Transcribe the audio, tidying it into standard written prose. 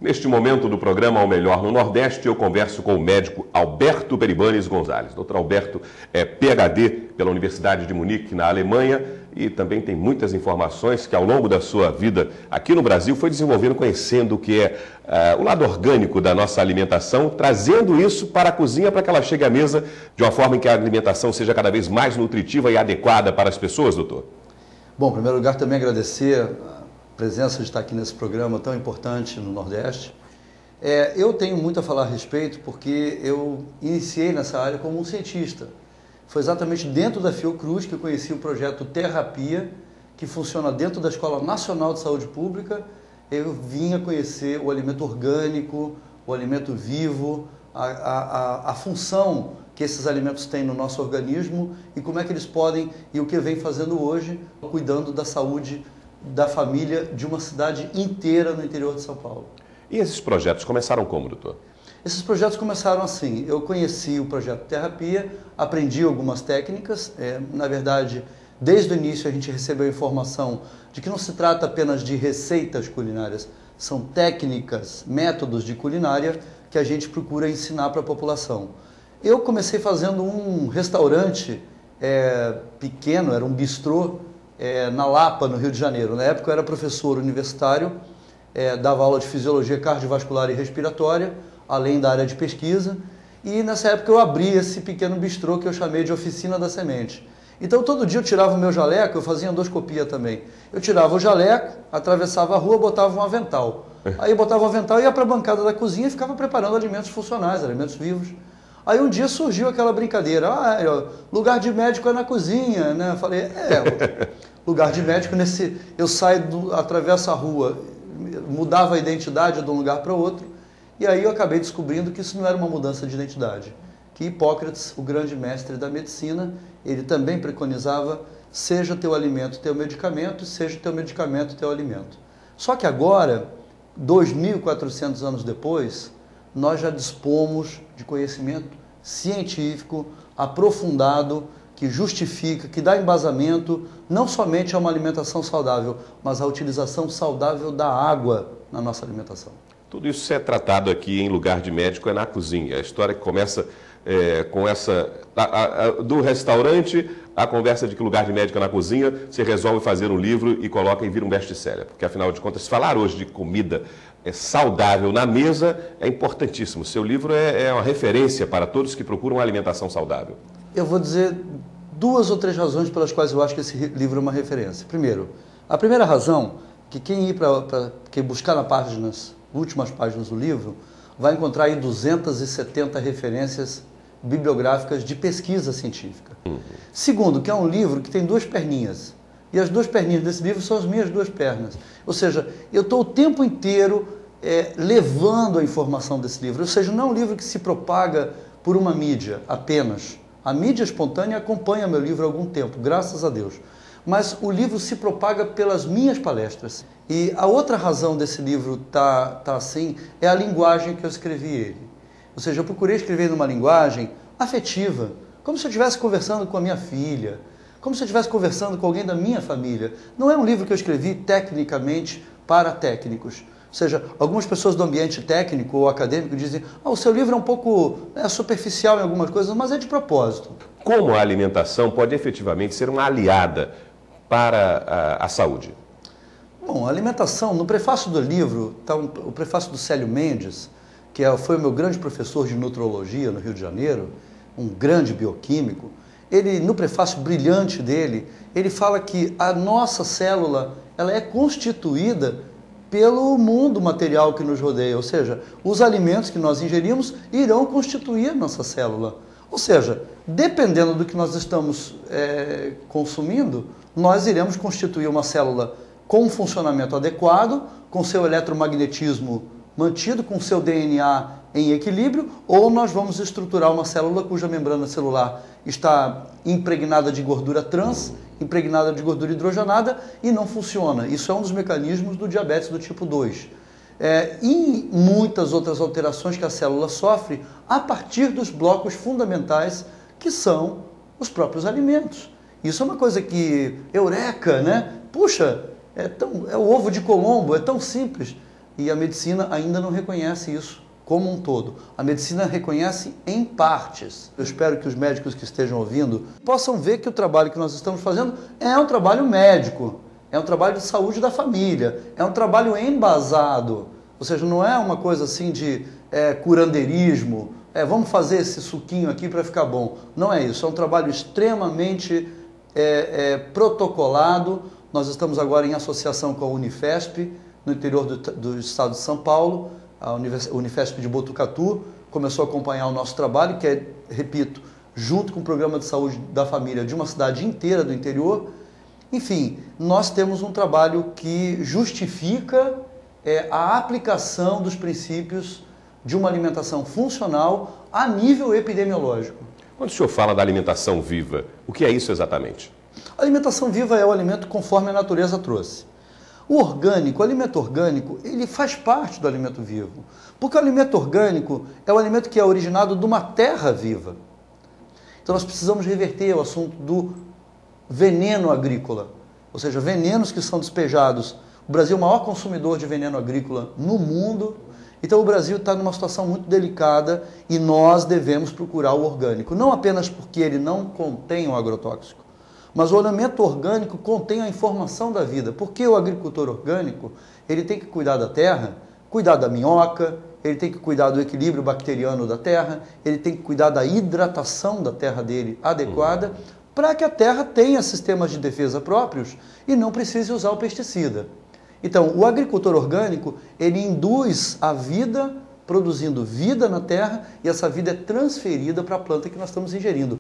Neste momento do programa Ao Melhor no Nordeste, eu converso com o médico Alberto Peribanes Gonzalez. Dr. Alberto é PhD pela Universidade de Munique, na Alemanha, e também tem muitas informações que ao longo da sua vida aqui no Brasil foi desenvolvendo, conhecendo o que é o lado orgânico da nossa alimentação, trazendo isso para a cozinha para que ela chegue à mesa de uma forma em que a alimentação seja cada vez mais nutritiva e adequada para as pessoas, doutor. Bom, em primeiro lugar também agradecer a presença de estar aqui nesse programa tão importante no Nordeste. Eu tenho muito a falar a respeito porque eu iniciei nessa área como um cientista. Foi exatamente dentro da Fiocruz que eu conheci o projeto Terrapia, que funciona dentro da Escola Nacional de Saúde Pública. Eu vinha conhecer o alimento orgânico, o alimento vivo, a função que esses alimentos têm no nosso organismo e como é que eles podem, e o que vem fazendo hoje, cuidando da saúde da família de uma cidade inteira no interior de São Paulo. E esses projetos começaram como, doutor? Esses projetos começaram assim, eu conheci o projeto Terrapia, aprendi algumas técnicas, na verdade, desde o início a gente recebeu a informação de que não se trata apenas de receitas culinárias, são técnicas, métodos de culinária que a gente procura ensinar para a população. Eu comecei fazendo um restaurante pequeno, era um bistrô, na Lapa, no Rio de Janeiro. Na época eu era professor universitário, dava aula de fisiologia cardiovascular e respiratória, além da área de pesquisa, e nessa época eu abri esse pequeno bistrô que eu chamei de Oficina da Semente. Então todo dia eu tirava o meu jaleco, eu fazia endoscopia também. Eu tirava o jaleco, atravessava a rua, botava um avental. Aí eu botava o avental, ia para a bancada da cozinha e ficava preparando alimentos funcionais, alimentos vivos. Aí um dia surgiu aquela brincadeira, lugar de médico é na cozinha, né? Eu falei, lugar de médico eu saio, atravesso a rua, mudava a identidade de um lugar para outro, e aí eu acabei descobrindo que isso não era uma mudança de identidade, que Hipócrates, o grande mestre da medicina, ele também preconizava, seja teu alimento teu medicamento, seja teu medicamento teu alimento. Só que agora, 2.400 anos depois, nós já dispomos de conhecimento científico aprofundado, que justifica, que dá embasamento não somente a uma alimentação saudável, mas a utilização saudável da água na nossa alimentação. Tudo isso é tratado aqui em Lugar de Médico, é na cozinha. A história que começa com essa... do restaurante, a conversa de que Lugar de Médico é na cozinha, você resolve fazer um livro e coloca e vira um best-seller. Porque, afinal de contas, falar hoje de comida saudável na mesa é importantíssimo. Seu livro é uma referência para todos que procuram uma alimentação saudável. Eu vou dizer 2 ou 3 razões pelas quais eu acho que esse livro é uma referência. Primeiro, a primeira razão, que quem ir quem buscar nas últimas páginas do livro, vai encontrar aí 270 referências bibliográficas de pesquisa científica. Segundo, que é um livro que tem 2 perninhas. E as 2 perninhas desse livro são as minhas 2 pernas. Ou seja, eu estou o tempo inteiro levando a informação desse livro. Ou seja, não é um livro que se propaga por uma mídia apenas. A mídia espontânea acompanha meu livro há algum tempo, graças a Deus. Mas o livro se propaga pelas minhas palestras. E a outra razão desse livro tá assim é a linguagem que eu escrevi ele. Ou seja, eu procurei escrever numa linguagem afetiva, como se eu estivesse conversando com a minha filha, como se eu estivesse conversando com alguém da minha família. Não é um livro que eu escrevi tecnicamente para técnicos. Ou seja, algumas pessoas do ambiente técnico ou acadêmico dizem o seu livro é um pouco superficial em algumas coisas, mas é de propósito. Como a alimentação pode efetivamente ser uma aliada para a saúde? Bom, a alimentação, no prefácio do livro, está o prefácio do Célio Mendes, que foi o meu grande professor de nutrologia no Rio de Janeiro, um grande bioquímico. Ele, no prefácio brilhante dele, ele fala que a nossa célula ela é constituída pelo mundo material que nos rodeia, ou seja, os alimentos que nós ingerimos irão constituir a nossa célula. Ou seja, dependendo do que nós estamos consumindo, nós iremos constituir uma célula com um funcionamento adequado, com seu eletromagnetismo mantido, com seu DNA em equilíbrio, ou nós vamos estruturar uma célula cuja membrana celular está impregnada de gordura trans, impregnada de gordura hidrogenada e não funciona. Isso é um dos mecanismos do diabetes do tipo 2. E muitas outras alterações que a célula sofre a partir dos blocos fundamentais que são os próprios alimentos. Isso é uma coisa que, eureka, né? Puxa, é o ovo de Colombo, é tão simples. e a medicina ainda não reconhece isso como um todo. A medicina reconhece em partes. Eu espero que os médicos que estejam ouvindo possam ver que o trabalho que nós estamos fazendo é um trabalho médico, é um trabalho de saúde da família, é um trabalho embasado, ou seja, não é uma coisa assim de curandeirismo, vamos fazer esse suquinho aqui para ficar bom. Não é isso, é um trabalho extremamente protocolado. Nós estamos agora em associação com a Unifesp, no interior do estado de São Paulo. A Unifesp de Botucatu começou a acompanhar o nosso trabalho, que é, repito, junto com o Programa de Saúde da Família de uma cidade inteira do interior. Enfim, nós temos um trabalho que justifica a aplicação dos princípios de uma alimentação funcional a nível epidemiológico. Quando o senhor fala da alimentação viva, o que é isso exatamente? A alimentação viva é o alimento conforme a natureza trouxe. O orgânico, o alimento orgânico, ele faz parte do alimento vivo. Porque o alimento orgânico é o alimento que é originado de uma terra viva. Então nós precisamos reverter o assunto do veneno agrícola. Ou seja, venenos que são despejados. O Brasil é o maior consumidor de veneno agrícola no mundo. Então o Brasil está numa situação muito delicada e nós devemos procurar o orgânico. Não apenas porque ele não contém o agrotóxico, mas o alimento orgânico contém a informação da vida. Porque o agricultor orgânico, ele tem que cuidar da terra, cuidar da minhoca, ele tem que cuidar do equilíbrio bacteriano da terra, ele tem que cuidar da hidratação da terra dele adequada, para que a terra tenha sistemas de defesa próprios e não precise usar o pesticida. Então, o agricultor orgânico, ele induz a vida, produzindo vida na terra, e essa vida é transferida para a planta que nós estamos ingerindo.